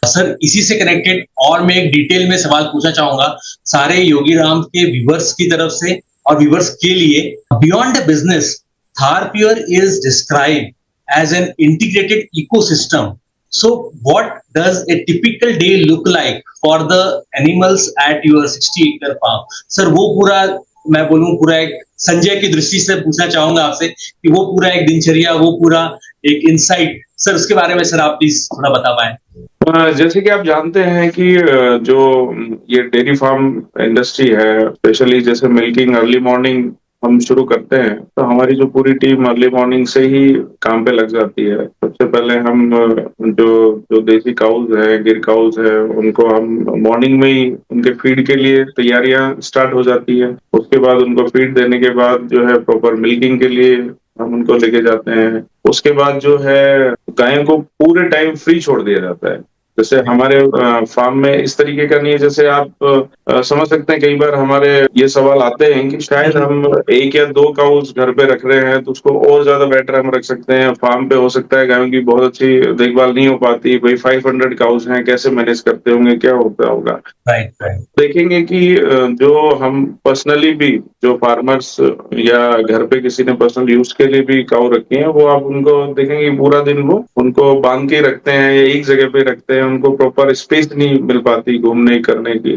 सर, इसी से कनेक्टेड और मैं एक डिटेल में सवाल पूछना चाहूंगा सारे योगी राम के व्यूवर्स की तरफ से और व्यूवर्स के लिए। Beyond the business, Tharpure is describe as an integrated ecosystem. So what does a typical day look like for the animals at your 60 acre farm? Sir, वो पूरा, मैं बोलूं पूरा एक संजय की दृष्टि से पूछना चाहूंगा आपसे कि वो पूरा एक दिनचर्या, वो पूरा एक इंसाइट, सर उसके बारे में सर आप प्लीज थोड़ा बता पाएं। जैसे कि आप जानते हैं कि जो ये डेयरी फार्म इंडस्ट्री है, स्पेशली जैसे मिल्किंग अर्ली मॉर्निंग हम शुरू करते हैं, तो हमारी जो पूरी टीम अर्ली मॉर्निंग से ही काम पे लग जाती है। सबसे पहले हम जो जो देसी काउज़ है, गिर काउज़ है, उनको हम मॉर्निंग में ही उनके फीड के लिए तैयारियां स्टार्ट हो जाती है। उसके बाद उनको फीड देने के बाद जो है प्रॉपर मिल्किंग के लिए हम उनको लेके जाते हैं। उसके बाद जो है गायों को पूरे टाइम फ्री छोड़ दिया जाता है। जैसे हमारे फार्म में इस तरीके का नहीं है, जैसे आप समझ सकते हैं, कई बार हमारे ये सवाल आते हैं कि शायद हम 1 या 2 काउज़ घर पे रख रहे हैं तो उसको और ज़्यादा बेटर हम रख सकते हैं। फार्म पे हो सकता है गायों की बहुत अच्छी देखभाल नहीं हो पाती, भई 500 काउज़ हैं, कैसे मैनेज करते होंगे, क्या होता होगा? राइट, राइट, देखेंगे कि जो हम पर्सनली भी, जो फार्मर्स या घर पे किसी ने पर्सनल यूज़ के लिए भी काऊ रखी है, वो आप उनको देखेंगे पूरा दिन वो उनको बाँध के रखते हैं या एक जगह पे रखते हैं, उनको प्रॉपर स्पेस नहीं मिल पाती घूमने करने की।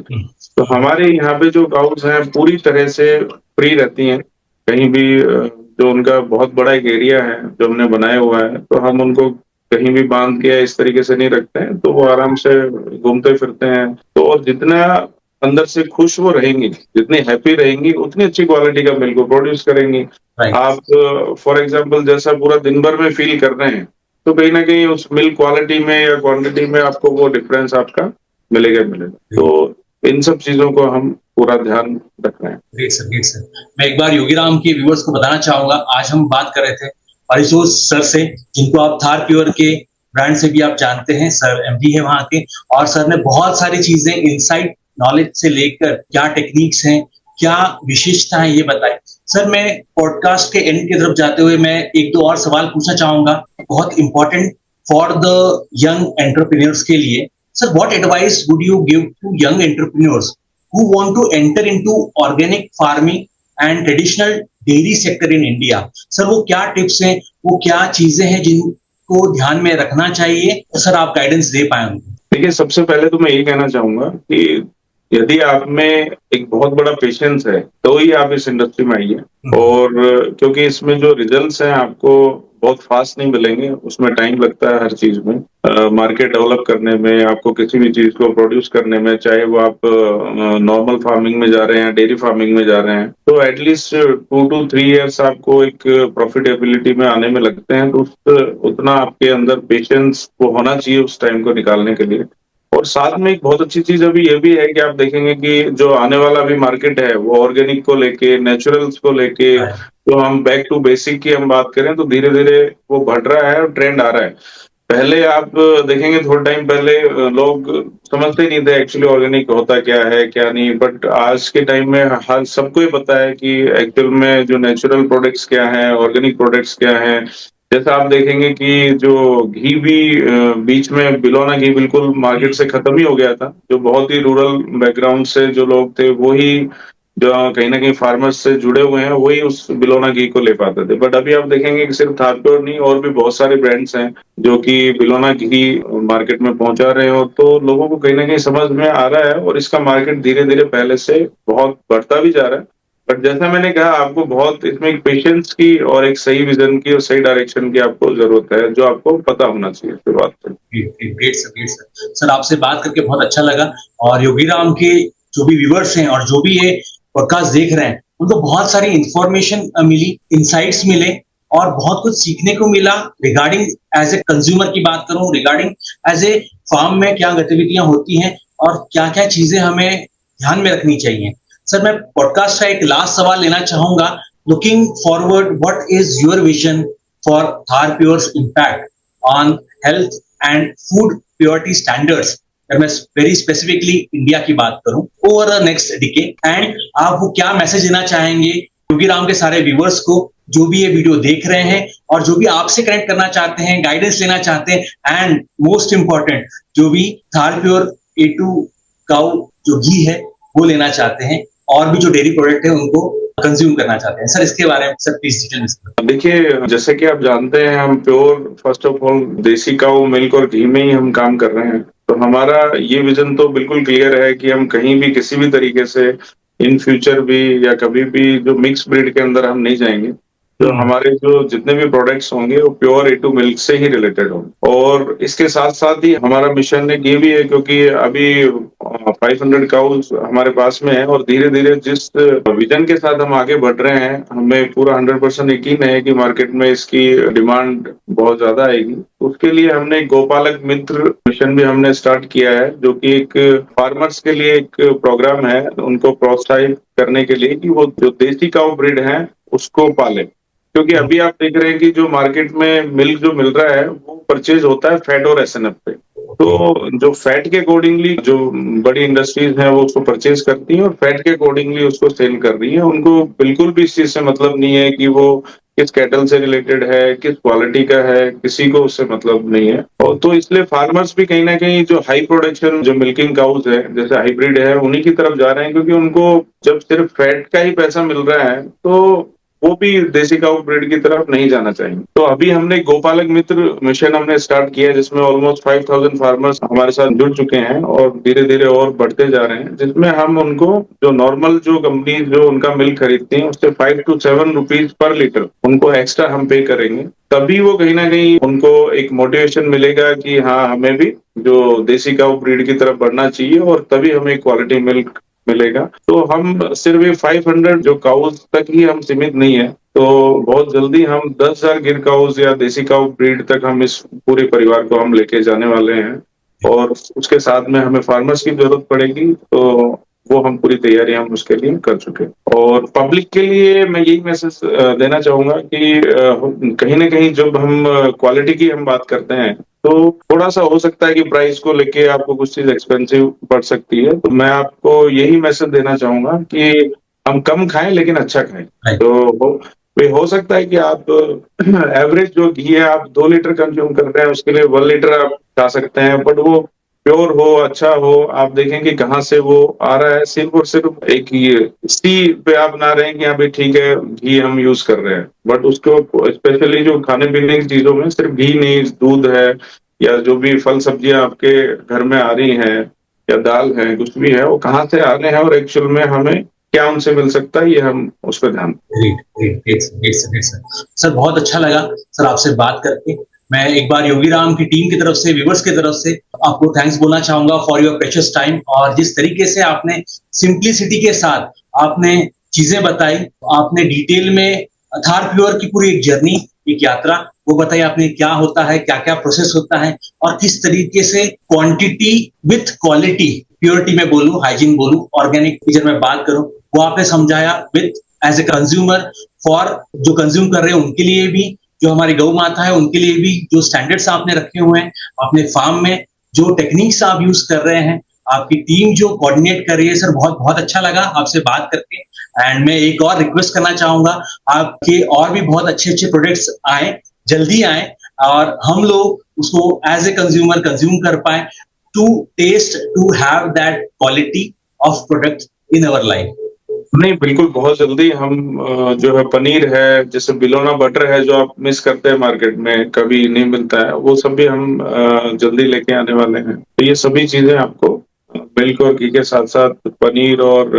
तो हमारे यहाँ पे जो काउज़ हैं पूरी तरह से फ्री रहती हैं, कहीं भी जो उनका बहुत बड़ा एक एरिया है जो हमने बनाया हुआ है, तो हम उनको कहीं भी बाँध के या इस तरीके से नहीं रखते हैं, तो वो आराम से घूमते फिरते हैं। तो और जितना अंदर से खुश वो रहेंगी, जितनी हैप्पी रहेंगी, उतनी अच्छी क्वालिटी का मिल्क वो प्रोड्यूस करेंगी। राइट, आप फॉर एग्ज़ाम्पल जैसा पूरा दिन भर में फ़ील कर रहे हैं, तो कहीं न कहीं उस मिल्क क्वालिटी में या क्वांटिटी में आपको वो डिफरेंस आपका मिलेगा ही मिलेगा। तो इन सब चीज़ों को हम पूरा ध्यान रख रहे हैं। Great sir, great sir. मैं एक बार योगी राम के व्यूवर्स को बताना चाहूंगा, आज हम बात कर रहे थे परिशोध सर से, जिनको आप थार प्योर के ब्रांड से भी आप जानते हैं, सर एमडी है वहां के। और सर ने बहुत सारी चीजें इनसाइट नॉलेज से लेकर क्या टेक्निक्स हैं, क्या विशेषता है, ये बताए। सर, मैं पॉडकास्ट के एंड की तरफ जाते हुए मैं एक दो और सवाल पूछना चाहूंगा, बहुत important for the young entrepreneurs के लिए। Sir, what advice would you give to young entrepreneurs who want to enter into organic farming and traditional dairy sector in India? Sir, वो क्या टिप्स हैं, वो क्या चीजें हैं जिनको ध्यान में रखना चाहिए? तो सर आप गाइडेंस दे पाए उनको। देखिए, सबसे पहले तो मैं यही कहना चाहूँगा कि यदि आप में एक बहुत बड़ा पेशेंस है, तो ही आप इस इंडस्ट्री में आइए। और क्योंकि इसमें जो रिजल्ट्स हैं आपको बहुत फास्ट नहीं मिलेंगे, उसमें टाइम लगता है हर चीज़ में। मार्केट डेवलप करने में, आपको किसी भी चीज़ को प्रोड्यूस करने में, चाहे वो आप नॉर्मल फार्मिंग में जा रहे हैं, डेयरी फार्मिंग में जा रहे हैं, तो एट लीस्ट 2 टू 3 इयर्स आपको एक प्रॉफिटेबिलिटी में आने में लगते हैं। तो उतना आपके अंदर पेशेंस वो होना चाहिए उस टाइम को निकालने के लिए। और साथ में एक बहुत अच्छी चीज़ अभी ये भी है कि आप देखेंगे कि जो आने वाला भी मार्केट है, वो ऑर्गेनिक को लेके, नेचुरल्स को लेके, जो हम बैक टू बेसिक की हम बात करें, तो धीरे-धीरे वो बढ़ रहा है और ट्रेंड आ रहा है। पहले आप देखेंगे थोड़े टाइम पहले लोग समझते ही नहीं थे एक्चुअली ऑर्गेनिक होता क्या है, क्या नहीं, बट आज के टाइम में हर सबको ही पता है कि एक्चुअल में जो नेचुरल प्रोडक्ट्स क्या हैं, ऑर्गेनिक प्रोडक्ट्स क्या हैं। जैसा आप देखेंगे कि जो घी भी बीच में बिलोना घी बिल्कुल मार्केट से खत्म ही हो गया था। जो बहुत ही रूरल बैकग्राउंड से जो लोग थे, वो ही जो कहीं ना कहीं फार्मर्स से जुड़े हुए हैं वही उस बिलोना घी को ले पाते थे। बट अभी आप देखेंगे कि सिर्फ थारप्योर नहीं और भी बहुत सारे ब्रांड्स हैं जो कि बिलोना घी मार्केट में पहुंचा रहे हैं, और तो लोगों को कहीं ना कहीं समझ में आ रहा है और इसका मार्केट धीरे धीरे पहले से बहुत बढ़ता भी जा रहा है। बट जैसा मैंने कहा, आपको बहुत इसमें एक पेशेंस की और एक सही विजन की और सही डायरेक्शन की आपको जरूरत है, जो आपको पता होना चाहिए शुरुआत से। Great sir, great sir. Sir आपसे बात करके बहुत अच्छा लगा, और योगीराम के जो भी व्यूवर्स हैं और जो भी ये पॉडकास्ट देख रहे हैं उनको बहुत सारी इंफॉर्मेशन मिली, इंसाइट्स मिले, और बहुत कुछ सीखने को मिला रिगार्डिंग एज ए कंज्यूमर की बात करूं, रिगार्डिंग एज ए फार्म में क्या गतिविधियां होती हैं और क्या क्या चीजें हमें ध्यान में रखनी चाहिए। सर मैं पॉडकास्ट का एक लास्ट सवाल लेना चाहूंगा। Looking forward, what is your vision for थारप्योर's impact on health and food purity standards, अगर मैं वेरी स्पेसिफिकली इंडिया की बात करूं, over the next decade, and आप वो क्या मैसेज देना चाहेंगे योगीराम के सारे व्यूवर्स को जो भी ये वीडियो देख रहे हैं और जो भी आपसे कनेक्ट करना चाहते हैं, गाइडेंस लेना चाहते हैं, एंड मोस्ट इंपॉर्टेंट जो भी थारप्योर A2 काउ जो घी है वो लेना चाहते हैं और भी जो डेयरी प्रोडक्ट है उनको कंज्यूम करना चाहते हैं। सर इसके बारे में सर प्लीज डिटेल। देखिए, जैसे कि आप जानते हैं, हम प्योर फर्स्ट ऑफ ऑल देसी काऊ मिल्क और घी में ही हम काम कर रहे हैं। तो हमारा ये विजन तो बिल्कुल क्लियर है कि हम कहीं भी किसी भी तरीके से इन फ्यूचर भी या कभी भी जो मिक्स ब्रीड के अंदर हम नहीं जाएंगे। तो हमारे जो जितने भी प्रोडक्ट्स होंगे वो प्योर A2 मिल्क से ही रिलेटेड होंगे। और इसके साथ साथ ही हमारा मिशन एक ये भी है, क्योंकि अभी 500 काउज हमारे पास में है और धीरे धीरे जिस विजन के साथ हम आगे बढ़ रहे हैं, हमें पूरा 100% यकीन है कि मार्केट में इसकी डिमांड बहुत ज्यादा आएगी। उसके लिए हमने एक गोपालक मित्र मिशन भी हमने स्टार्ट किया है, जो कि एक फार्मर्स के लिए एक प्रोग्राम है, उनको प्रोत्साहित करने के लिए कि वो जो देसी काऊ ब्रीड है उसको पाले। क्योंकि अभी आप देख रहे हैं कि जो मार्केट में मिल्क जो मिल रहा है वो परचेज होता है फैट और SNF पे। तो जो फैट के अकॉर्डिंगली जो बड़ी इंडस्ट्रीज हैं वो उसको परचेज करती हैं और फैट के अकॉर्डिंगली उसको सेल कर रही है। उनको बिल्कुल भी इस चीज से मतलब नहीं है कि वो किस कैटल से रिलेटेड है, किस क्वालिटी का है, किसी को उससे मतलब नहीं है। और तो इसलिए फार्मर्स भी कहीं ना कहीं जो हाई प्रोडक्शन जो मिल्किंग काउज है, जैसे हाइब्रिड है, उन्हीं की तरफ जा रहे हैं, क्योंकि उनको जब सिर्फ फैट का ही पैसा मिल रहा है तो वो भी देसी काऊ ब्रीड की तरफ नहीं जाना चाहिए। तो अभी हमने गोपालक मित्र मिशन हमने स्टार्ट किया है, जिसमें ऑलमोस्ट 5000 फार्मर्स हमारे साथ जुड़ चुके हैं और धीरे धीरे और बढ़ते जा रहे हैं, जिसमें हम उनको जो नॉर्मल जो कंपनी जो उनका मिल्क खरीदती है उससे 5 to 7 रुपीज पर लीटर उनको एक्स्ट्रा हम पे करेंगे। तभी वो कहीं ना कहीं उनको एक मोटिवेशन मिलेगा कि हाँ, हमें भी जो देसी काऊ ब्रीड की तरफ बढ़ना चाहिए और तभी हमें क्वालिटी मिल्क मिलेगा। तो हम सिर्फ ये 500 जो काउज तक ही हम सीमित नहीं है, तो बहुत जल्दी हम 10,000 गिर काउज या देसी काउ ब्रीड तक हम इस पूरे परिवार को हम लेके जाने वाले हैं। और उसके साथ में हमें फार्मर्स की जरूरत पड़ेगी, तो वो हम पूरी तैयारी हम उसके लिए कर चुके हैं। और पब्लिक के लिए मैं यही मैसेज देना चाहूंगा कि कहीं ना कहीं जब हम क्वालिटी की हम बात करते हैं तो थोड़ा सा हो सकता है कि प्राइस को लेके आपको कुछ चीज एक्सपेंसिव पड़ सकती है। तो मैं आपको यही मैसेज देना चाहूंगा कि हम कम खाएं लेकिन अच्छा खाएं। तो हो सकता है कि आप एवरेज जो घी है आप 2 लीटर कंज्यूम कर रहे हैं, उसके लिए 1 लीटर आप खा सकते हैं, बट वो प्योर हो, अच्छा हो। आप देखें कि कहाँ से वो आ रहा है, सिर्फ और सिर्फ एक ये इसी पे आप ना रहे कि हाँ भाई ठीक है घी हम यूज कर रहे हैं, बट उसको स्पेशली जो खाने पीने की चीजों में सिर्फ घी नहीं, दूध है या जो भी फल सब्जियां आपके घर में आ रही हैं या दाल है, कुछ भी है, वो कहाँ से आ रहे हैं और एक्चुअल में हमें क्या उनसे मिल सकता है, ये हम उस पर ध्यान। सर बहुत अच्छा लगा सर आपसे बात करके। मैं एक बार योगीराम की टीम की तरफ से, व्यूवर्स की तरफ से आपको थैंक्स बोलना चाहूंगा फॉर योर प्रेशियस टाइम, और जिस तरीके से आपने सिंप्लिसिटी के साथ आपने चीजें बताई, आपने डिटेल में थारप्योर की पूरी एक जर्नी, एक यात्रा वो बताई आपने, क्या होता है, क्या क्या प्रोसेस होता है और किस तरीके से क्वांटिटी विथ क्वालिटी, प्योरिटी में बोलूं, हाइजीन बोलूं, ऑर्गेनिक की जब मैं बात करूं, वो आपने समझाया with as a consumer, for जो कंज्यूम कर रहे हैं उनके लिए भी, जो हमारी गौ माता है उनके लिए भी, जो स्टैंडर्ड्स आपने रखे हुए हैं अपने फार्म में, जो टेक्निक्स आप यूज कर रहे हैं, आपकी टीम जो कोऑर्डिनेट कर रही है, सर बहुत बहुत अच्छा लगा आपसे बात करके। एंड मैं एक और रिक्वेस्ट करना चाहूंगा, आपके और भी बहुत अच्छे अच्छे प्रोडक्ट्स आए, जल्दी आए, और हम लोग उसको एज ए कंज्यूमर कंज्यूम कर पाए, to taste, to have that quality of product in our life. नहीं, बिल्कुल बहुत जल्दी हम जो है पनीर है, जैसे बिलोना बटर है जो आप मिस करते हैं मार्केट में, कभी नहीं मिलता है, वो सब भी हम जल्दी लेके आने वाले हैं। तो ये सभी चीज़ें आपको मिल्क और घी के साथ-साथ पनीर और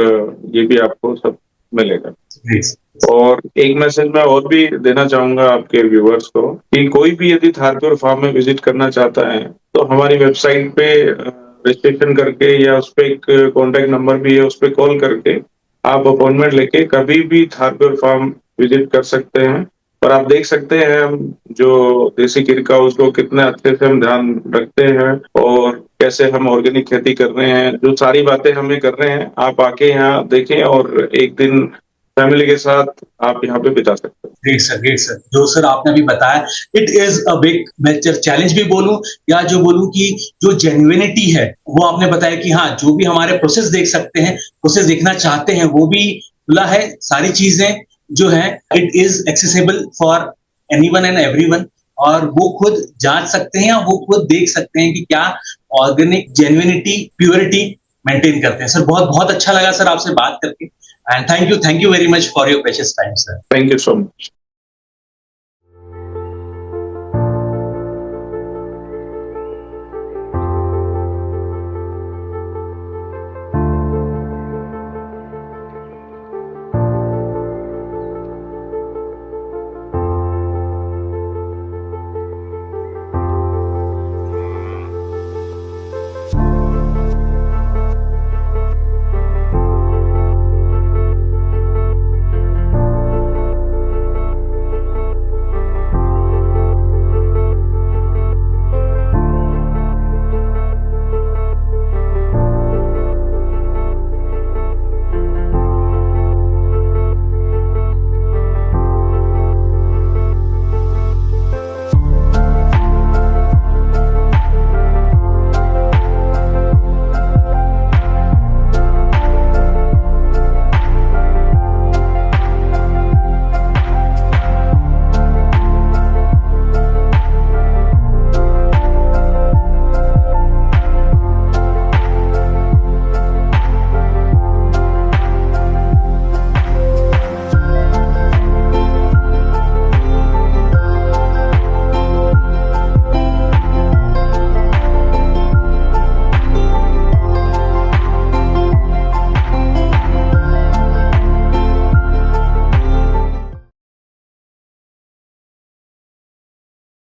ये भी आपको सब मिलेगा। Great. और एक मैसेज मैं और भी देना चाहूँगा आपके व्यूअर्स को कि कोई भी यदि थारपुर फार्म में विज़िट करना चाहता है, तो हमारी वेबसाइट पे रजिस्ट्रेशन करके या उसपे एक कॉन्टैक्ट नंबर भी है, उसपे कॉल करके आप अपॉइंटमेंट लेके कभी भी थारपुर फार्म विज़िट कर सकते हैं। और आप देख सकते हैं हम जो देसी गिर काउज़ को कितने अच्छे से हम ध्यान रखते हैं और कैसे हम ऑर्गेनिक खेती कर रहे हैं, जो सारी बातें हमें कर रहे हैं, आप आके यहाँ देखें और एक दिन फैमिली के साथ आप यहाँ पे बिता सकते हैं। Great sir, great sir. जो सर आपने अभी बताया, इट इज अ बिग, मैं चैलेंज भी बोलूं या जो बोलूं कि जो जेन्युइनिटी है, वो आपने बताया कि हाँ, जो भी हमारे प्रोसेस देख सकते हैं, प्रोसेस देखना चाहते हैं, वो भी खुला है। सारी चीजें जो है, it is accessible for anyone and everyone, और वो खुद जांच सकते हैं या वो खुद देख सकते हैं कि क्या ऑर्गेनिक जेन्युइनिटी, प्योरिटी मेंटेन करते हैं। सर बहुत बहुत अच्छा लगा सर आपसे बात करके, and thank you very much for your precious time sir. Thank you so much.